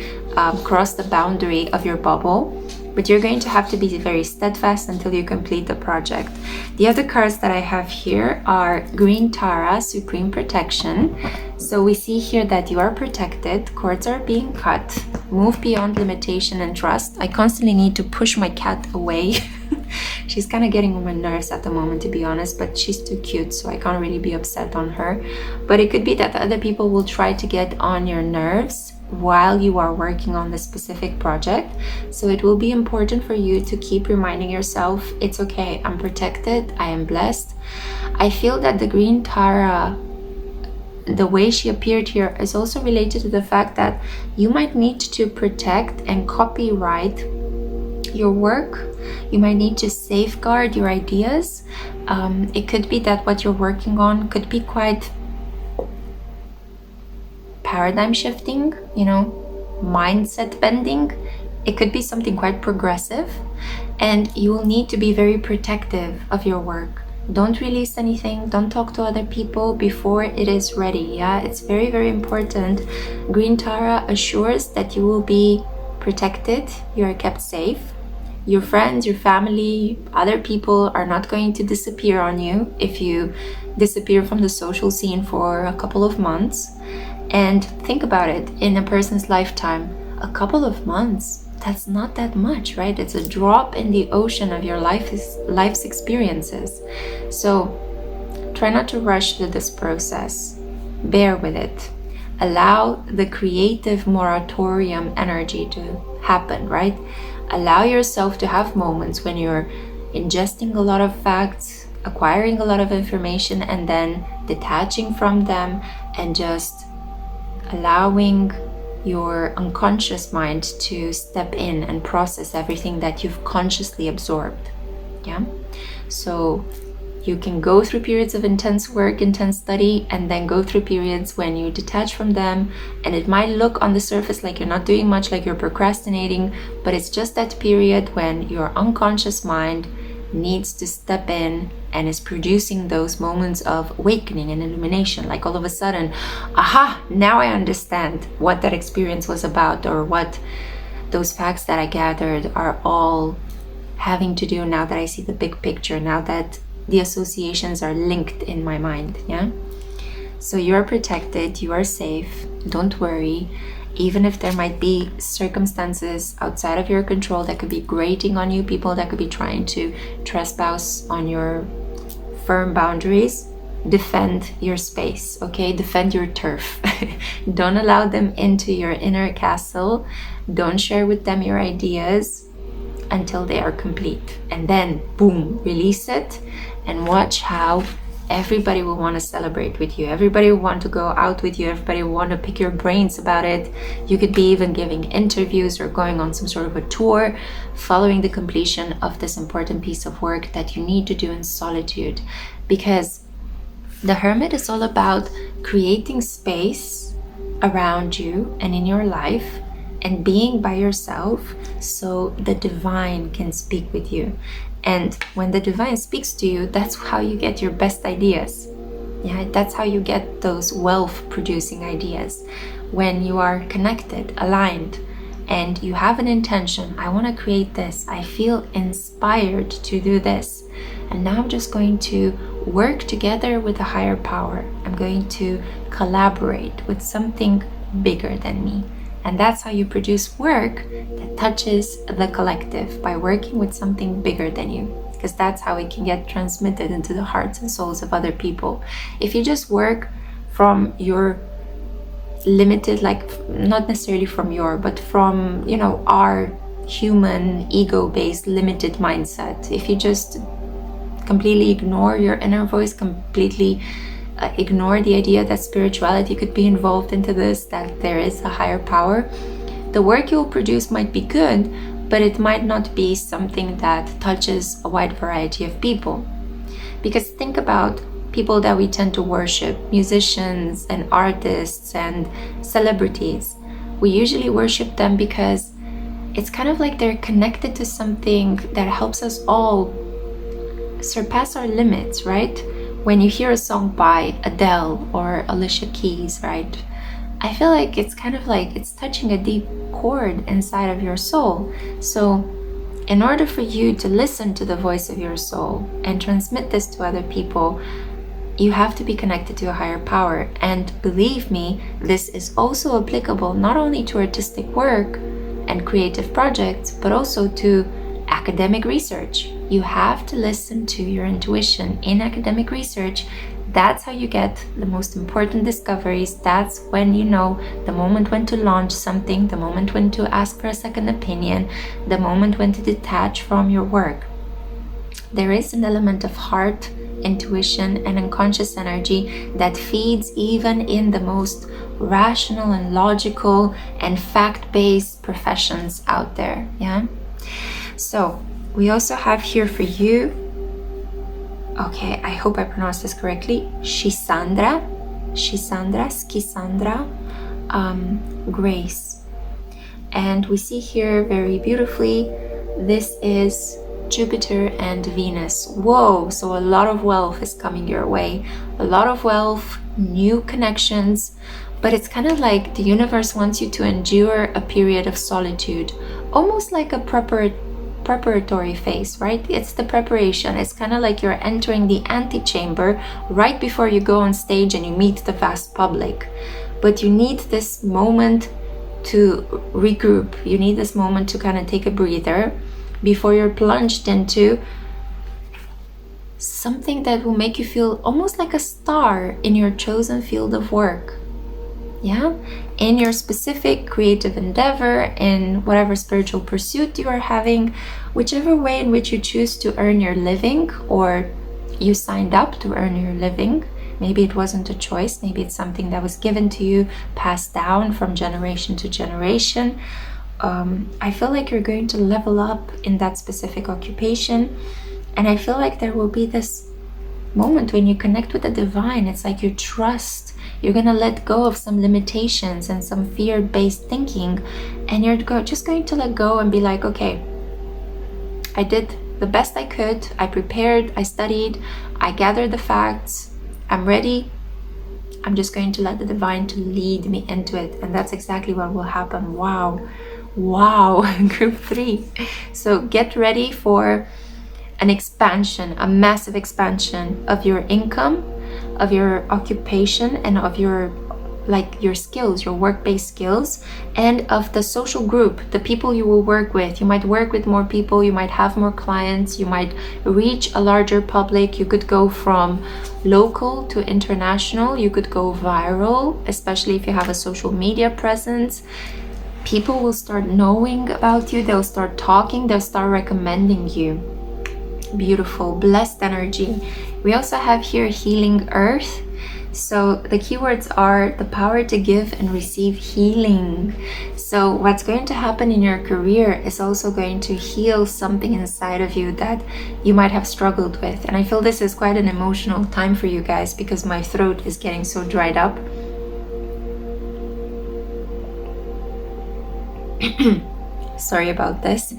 cross the boundary of your bubble. But you're going to have to be very steadfast until you complete the project. The other cards that I have here are Green Tara, Supreme Protection. So we see here that you are protected, cords are being cut, move beyond limitation and trust. I constantly need to push my cat away. She's kind of getting on my nerves at the moment, to be honest, but she's too cute, so I can't really be upset on her. But it could be that other people will try to get on your nerves while you are working on this specific project. So it will be important for you to keep reminding yourself, it's okay, I'm protected, I am blessed. I feel that the Green Tara, the way she appeared here, is also related to the fact that you might need to protect and copyright your work. You might need to safeguard your ideas. It could be that what you're working on could be quite paradigm shifting, mindset bending. It could be something quite progressive, and you will need to be very protective of your work. Don't release anything, don't talk to other people before it is ready. It's very, very important. Green Tara assures that you will be protected, you are kept safe. Your friends, your family, other people are not going to disappear on you if you disappear from the social scene for a couple of months. And think about it, in a person's lifetime, a couple of months, that's not that much, right? It's a drop in the ocean of your life's experiences. So try not to rush through this process. Bear with it. Allow the creative moratorium energy to happen, right? Allow yourself to have moments when you're ingesting a lot of facts, acquiring a lot of information, and then detaching from them and just allowing your unconscious mind to step in and process everything that you've consciously absorbed. So You can go through periods of intense work, intense study, and then go through periods when you detach from them. And it might look on the surface like you're not doing much, like you're procrastinating, but it's just that period when your unconscious mind needs to step in and is producing those moments of awakening and illumination. Like all of a sudden, aha, now I understand what that experience was about, or what those facts that I gathered are all having to do now that I see the big picture, now that the associations are linked in my mind. Yeah, so you are protected, you are safe, don't worry. Even if there might be circumstances outside of your control that could be grating on you, people that could be trying to trespass on your firm boundaries, defend your space, okay? Defend your turf. Don't allow them into your inner castle. Don't share with them your ideas until they are complete. And then, boom, release it and watch how everybody will want to celebrate with you. Everybody will want to go out with you. Everybody will want to pick your brains about it. You could be even giving interviews or going on some sort of a tour following the completion of this important piece of work that you need to do in solitude. Because the Hermit is all about creating space around you and in your life and being by yourself so the divine can speak with you. And when the divine speaks to you, that's how you get your best ideas. Yeah, that's how you get those wealth producing ideas. When you are connected, aligned, and you have an intention, I want to create this, I feel inspired to do this, and now I'm just going to work together with a higher power. I'm going to collaborate with something bigger than me. And that's how you produce work that touches the collective, by working with something bigger than you, because that's how it can get transmitted into the hearts and souls of other people. If you just work from your limited, like not necessarily from your, but from, you know, our human ego-based limited mindset, if you just completely ignore your inner voice, completely ignore the idea that spirituality could be involved into this, that there is a higher power, the work you'll produce might be good, but it might not be something that touches a wide variety of people. Because think about people that we tend to worship, musicians and artists and celebrities. We usually worship them because it's kind of like they're connected to something that helps us all surpass our limits, right? When you hear a song by Adele or Alicia Keys, right? I feel like it's kind of like it's touching a deep chord inside of your soul. So in order for you to listen to the voice of your soul and transmit this to other people, you have to be connected to a higher power. And believe me, this is also applicable not only to artistic work and creative projects, but also to academic research. You have to listen to your intuition in academic research. That's how you get the most important discoveries. That's when you know the moment when to launch something, the moment when to ask for a second opinion, the moment when to detach from your work. There is an element of heart, intuition, and unconscious energy that feeds even in the most rational and logical and fact-based professions out there. Yeah. So we also have here for you, okay, I hope I pronounced this correctly, Schisandra, Grace. And we see here very beautifully, this is Jupiter and Venus. Whoa, so a lot of wealth is coming your way. A lot of wealth, new connections, but it's kind of like the universe wants you to endure a period of solitude, almost like a preparatory phase, right? It's the preparation. It's kind of like you're entering the antechamber right before you go on stage and you meet the vast public. But you need this moment to regroup. You need this moment to kind of take a breather before you're plunged into something that will make you feel almost like a star in your chosen field of work. Yeah, in your specific creative endeavor, in whatever spiritual pursuit you are having, whichever way in which you choose to earn your living, or you signed up to earn your living. Maybe it wasn't a choice, maybe it's something that was given to you, passed down from generation to generation. I feel like you're going to level up in that specific occupation, and I feel like there will be this moment when you connect with the divine. It's like you trust. You're gonna let go of some limitations and some fear-based thinking, and you're just going to let go and be like, okay, I did the best I could. I prepared, I studied, I gathered the facts, I'm ready. I'm just going to let the divine to lead me into it. And that's exactly what will happen. Wow. Group 3. So get ready for an expansion, a massive expansion of your income, of your occupation, and of your skills, your work-based skills, and of the social group, the people you will work with. You might work with more people, you might have more clients, you might reach a larger public. You could go from local to international, you could go viral, especially if you have a social media presence. People will start knowing about you, they'll start talking, they'll start recommending you. Beautiful, blessed energy. We also have here healing earth. So the keywords are the power to give and receive healing. So what's going to happen in your career is also going to heal something inside of you that you might have struggled with. And I feel this is quite an emotional time for you guys because my throat is getting so dried up. Sorry about this.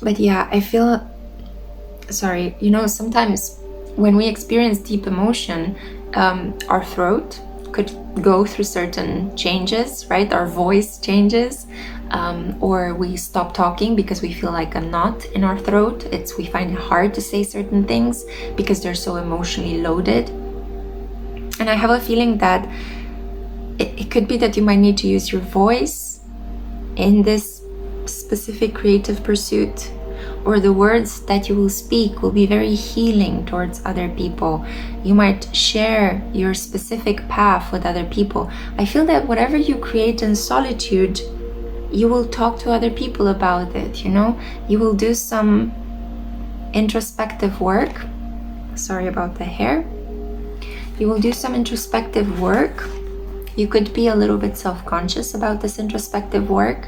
But yeah, I feel, sorry, sometimes when we experience deep emotion, our throat could go through certain changes, right? Our voice changes, or we stop talking because we feel like a knot in our throat. We find it hard to say certain things because they're so emotionally loaded. And I have a feeling that it could be that you might need to use your voice in this specific creative pursuit, or the words that you will speak will be very healing towards other people. You might share your specific path with other people. I feel that whatever you create in solitude, you will talk to other people about it, You will do some introspective work. Sorry about the hair. You will do some introspective work. You could be a little bit self-conscious about this introspective work.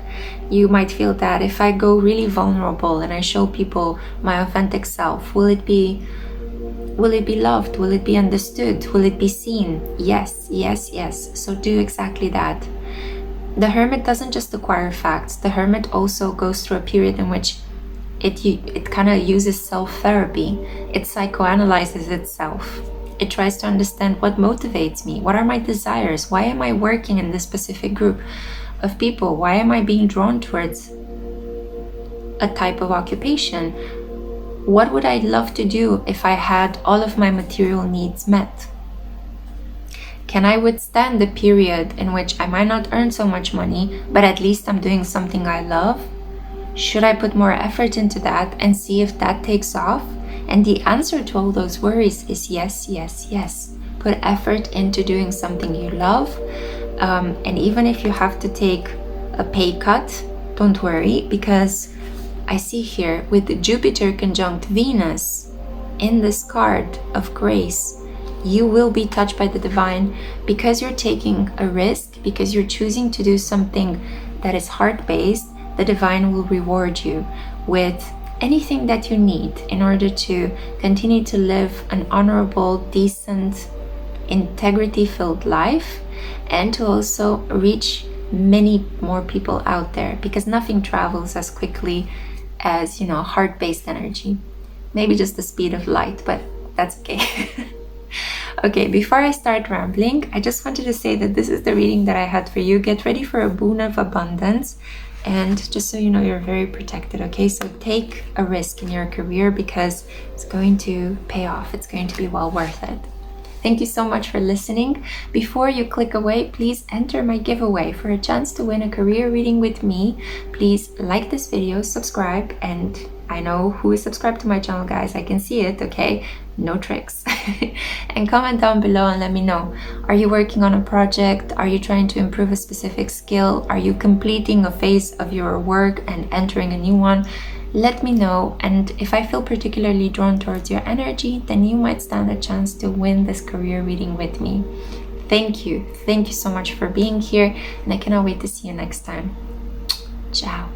You might feel that if I go really vulnerable and I show people my authentic self, will it be loved? Will it be understood? Will it be seen? Yes. So do exactly that. The Hermit doesn't just acquire facts. The Hermit also goes through a period in which it kind of uses self-therapy. It psychoanalyzes itself. It tries to understand what motivates me. What are my desires? Why am I working in this specific group of people? Why am I being drawn towards a type of occupation? What would I love to do if I had all of my material needs met? Can I withstand the period in which I might not earn so much money, but at least I'm doing something I love? Should I put more effort into that and see if that takes off? And the answer to all those worries is yes. Put effort into doing something you love. And even if you have to take a pay cut, don't worry, because I see here with Jupiter conjunct Venus in this card of grace, you will be touched by the divine because you're taking a risk, because you're choosing to do something that is heart-based. The divine will reward you with anything that you need in order to continue to live an honorable, decent, integrity-filled life, and to also reach many more people out there, because nothing travels as quickly as, heart-based energy. Maybe just the speed of light, but that's okay. Okay, before I start rambling, I just wanted to say that this is the reading that I had for you. Get ready for a boon of abundance. And just so you know, you're very protected, okay? So take a risk in your career because it's going to pay off. It's going to be well worth it. Thank you so much for listening. Before you click away, please enter my giveaway for a chance to win a career reading with me. Please like this video, subscribe, and I know who is subscribed to my channel, guys. I can see it, okay? No tricks. And comment down below and let me know. Are you working on a project? Are you trying to improve a specific skill? Are you completing a phase of your work and entering a new one? Let me know, and if I feel particularly drawn towards your energy, then you might stand a chance to win this career reading with me. Thank you so much for being here, and I cannot wait to see you next time. Ciao.